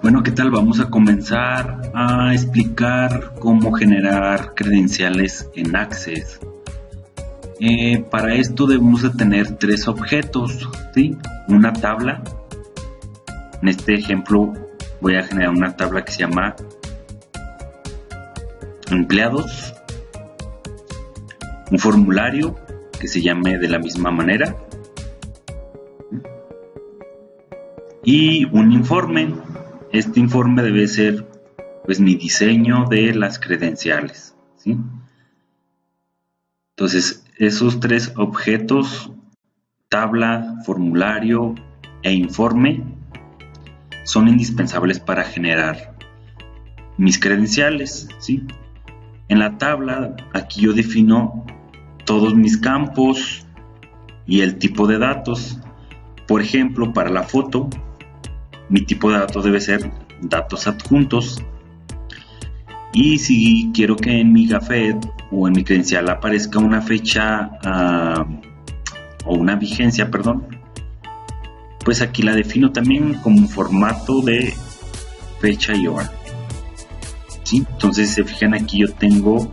Bueno, ¿qué tal? Vamos a comenzar a explicar cómo generar credenciales en Access. Para esto debemos de tener tres objetos, ¿sí? Una tabla. En este ejemplo voy a generar una tabla que se llama empleados. Un formulario que se llame de la misma manera. Y un informe. Este informe debe ser pues mi diseño de las credenciales, ¿sí? Entonces esos tres objetos, tabla, formulario e informe, son indispensables para generar mis credenciales, ¿sí? En la tabla aquí yo defino todos mis campos y el tipo de datos. Por ejemplo, para la foto, mi tipo de datos debe ser datos adjuntos. Y si quiero que en mi gafet o en mi credencial aparezca una fecha o una vigencia, pues aquí la defino también como un formato de fecha y hora, ¿sí? Entonces, si se fijan, aquí yo tengo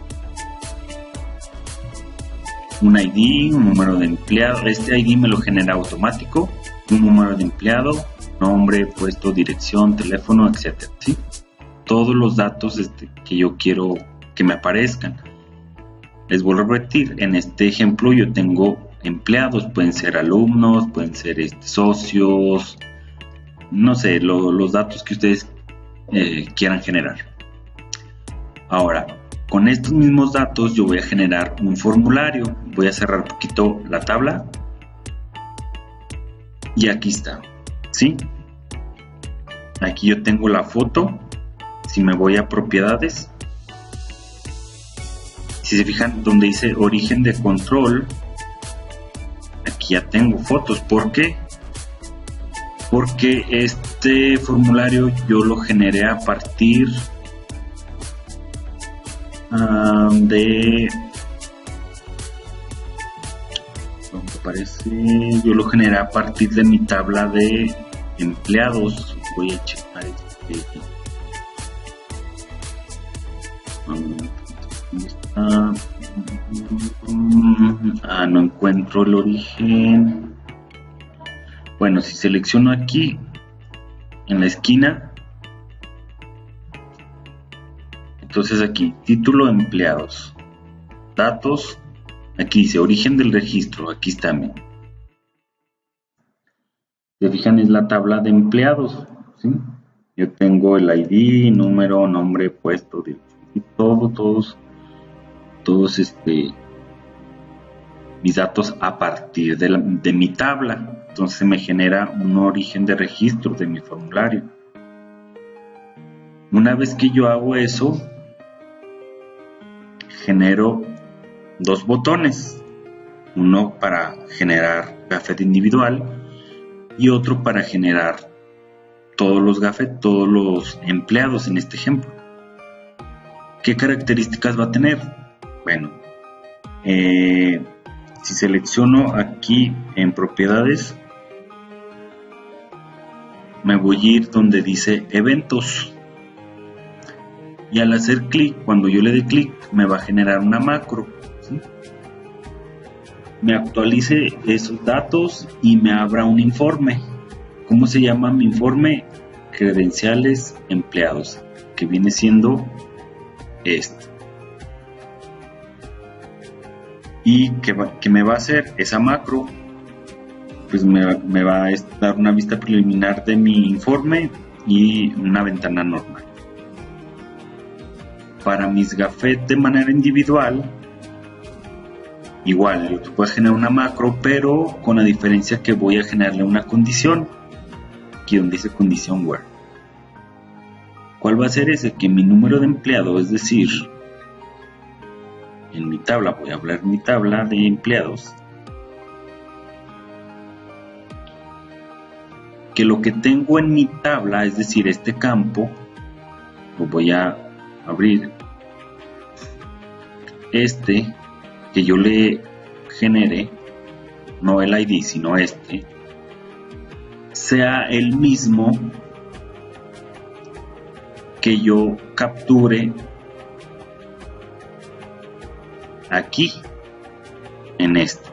un ID, un número de empleado. Este ID me lo genera automático, un número de empleado, nombre, puesto, dirección, teléfono, etcétera, ¿sí? Todos los datos que yo quiero que me aparezcan. Les vuelvo a repetir, en este ejemplo yo tengo empleados, pueden ser alumnos, pueden ser socios, no sé, los datos que ustedes quieran generar. Ahora, con estos mismos datos yo voy a generar un formulario. Voy a cerrar un poquito la tabla y aquí está, ¿sí? Aquí yo tengo la foto. Si me voy a propiedades, si se fijan donde dice origen de control, aquí ya tengo fotos. ¿Por qué? Porque este formulario yo lo generé a partir yo lo generé a partir de mi tabla de empleados. Voy a checar no encuentro el origen. Bueno, si selecciono aquí en la esquina, entonces aquí título empleados, datos, aquí dice origen del registro, aquí está. Se fijan, es la tabla de empleados, ¿sí? Yo tengo el ID, número, nombre, puesto, dirección, y todos mis datos a partir de mi tabla. Entonces me genera un origen de registro de mi formulario. Una vez que yo hago eso, genero dos botones, uno para generar gafet individual y otro para generar todos los gafet, todos los empleados en este ejemplo. ¿Qué características va a tener? Bueno, si selecciono aquí en propiedades, me voy a ir donde dice eventos y al hacer clic, cuando yo le dé clic, me va a generar una macro, ¿sí? Me actualice esos datos y me abra un informe. ¿Cómo se llama mi informe? Credenciales empleados, que viene siendo este. ¿Y qué me va a hacer esa macro? Pues me va a dar una vista preliminar de mi informe y una ventana normal. Para mis gafet de manera individual, igual, yo puedo generar una macro, pero con la diferencia que voy a generarle una condición, aquí donde dice condición where. ¿Cuál va a ser ese? Que mi número de empleado, es decir, en mi tabla, voy a hablar de mi tabla de empleados, que lo que tengo en mi tabla, es decir, este campo, lo voy a abrir, que yo le genere, no el ID, sino sea el mismo que yo capture aquí en esto.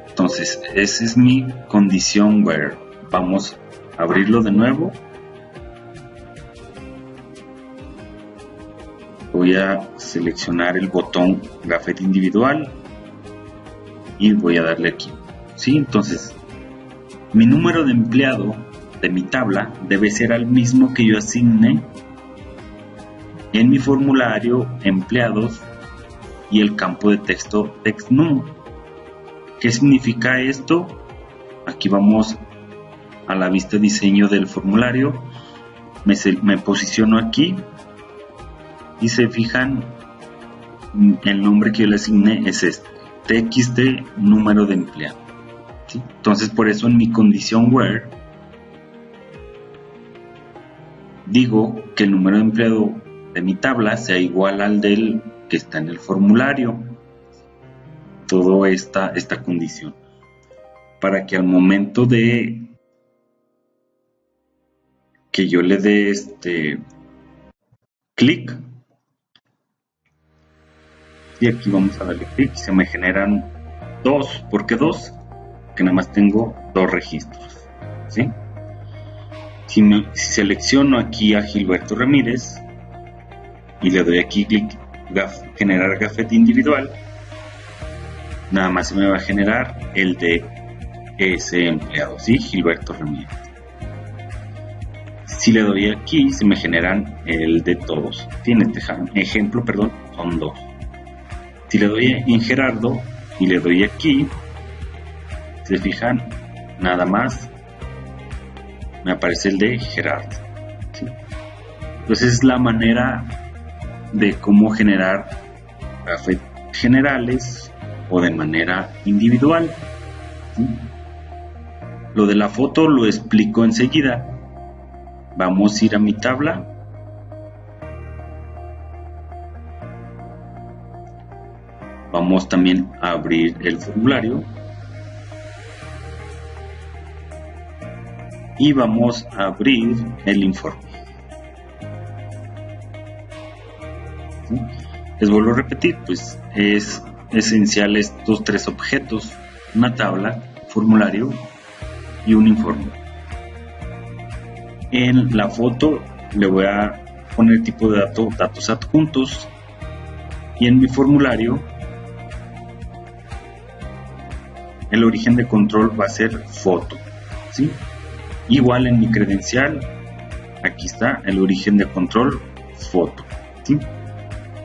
Entonces esa es mi condición where. Vamos a abrirlo de nuevo. Voy a seleccionar el botón gafete individual y voy a darle aquí. ¿Sí? Entonces mi número de empleado de mi tabla debe ser el mismo que yo asigne en mi formulario empleados y el campo de texto TextNum. ¿Qué significa esto? Aquí vamos a la vista diseño del formulario, me posiciono aquí y se fijan, el nombre que yo le asigné es este, txt número de empleado. ¿Sí? Entonces por eso en mi condición where digo que el número de empleado de mi tabla sea igual al del que está en el formulario. Toda esta condición para que al momento de que yo le dé clic, y aquí vamos a darle clic, se me generan dos. ¿Por qué dos? Que nada más tengo dos registros, ¿sí? Si selecciono aquí a Gilberto Ramírez y le doy aquí clic generar gafete individual, nada más se me va a generar el de ese empleado, ¿sí? Gilberto Ramírez. Si le doy aquí, se me generan el de todos. En este ejemplo, perdón, son dos. Si le doy en Gerardo y le doy aquí, se fijan, nada más me aparece el de Gerardo, ¿sí? Entonces es la manera de cómo generar gafetes generales o de manera individual, ¿sí? Lo de la foto lo explico enseguida. Vamos a ir a mi tabla. Vamos también a abrir el formulario. Y vamos a abrir el informe. ¿Sí? Les vuelvo a repetir, pues es esencial estos tres objetos: una tabla, formulario y un informe. En la foto le voy a poner tipo de datos adjuntos, y en mi formulario el origen de control va a ser foto, ¿sí? Igual en mi credencial, aquí está el origen de control foto, ¿sí?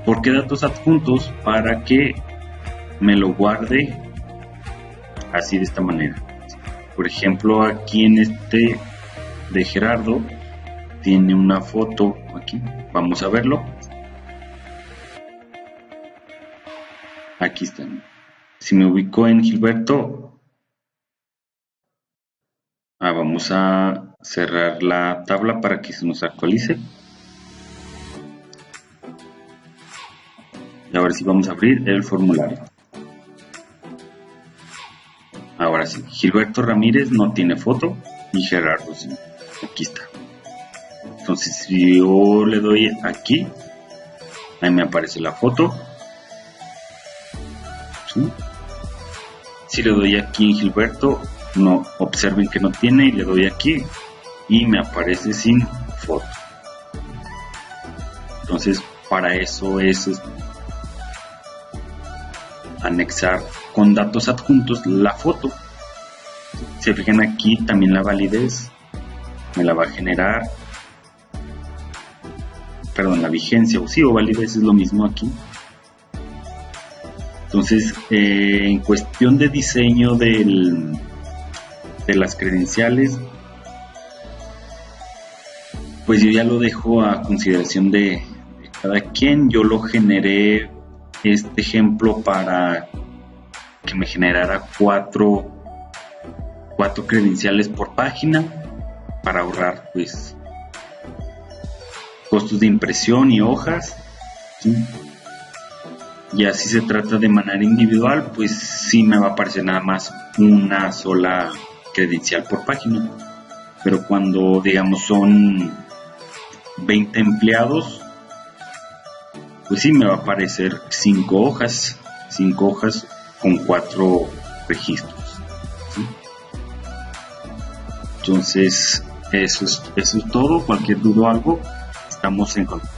¿Por qué datos adjuntos? Para que me lo guarde así, de esta manera. Por ejemplo, aquí en este de Gerardo tiene una foto aquí, vamos a verlo. Aquí está. Si me ubico en Gilberto, vamos a cerrar la tabla para que se nos actualice. Y ahora sí vamos a abrir el formulario. Ahora sí, Gilberto Ramírez no tiene foto y Gerardo sí. Aquí está. Entonces si yo le doy aquí, ahí me aparece la foto, ¿sí? Si le doy aquí en Gilberto, no, observen que no tiene, y le doy aquí y me aparece sin foto. Entonces para eso es anexar con datos adjuntos la foto. Se fijan aquí también la validez me la va a generar, perdón, la vigencia o validez es lo mismo aquí. Entonces en cuestión de diseño de las credenciales, pues yo ya lo dejo a consideración de cada quien. Yo lo generé, este ejemplo, para que me generara cuatro credenciales por página, para ahorrar pues costos de impresión y hojas, ¿sí? Y así se trata de manera individual, pues sí me va a aparecer nada más una sola credencial por página. Pero cuando digamos son 20 empleados, pues sí, me va a aparecer 5 hojas con 4 registros, ¿sí? Entonces, eso es todo. Cualquier duda o algo, estamos en contacto.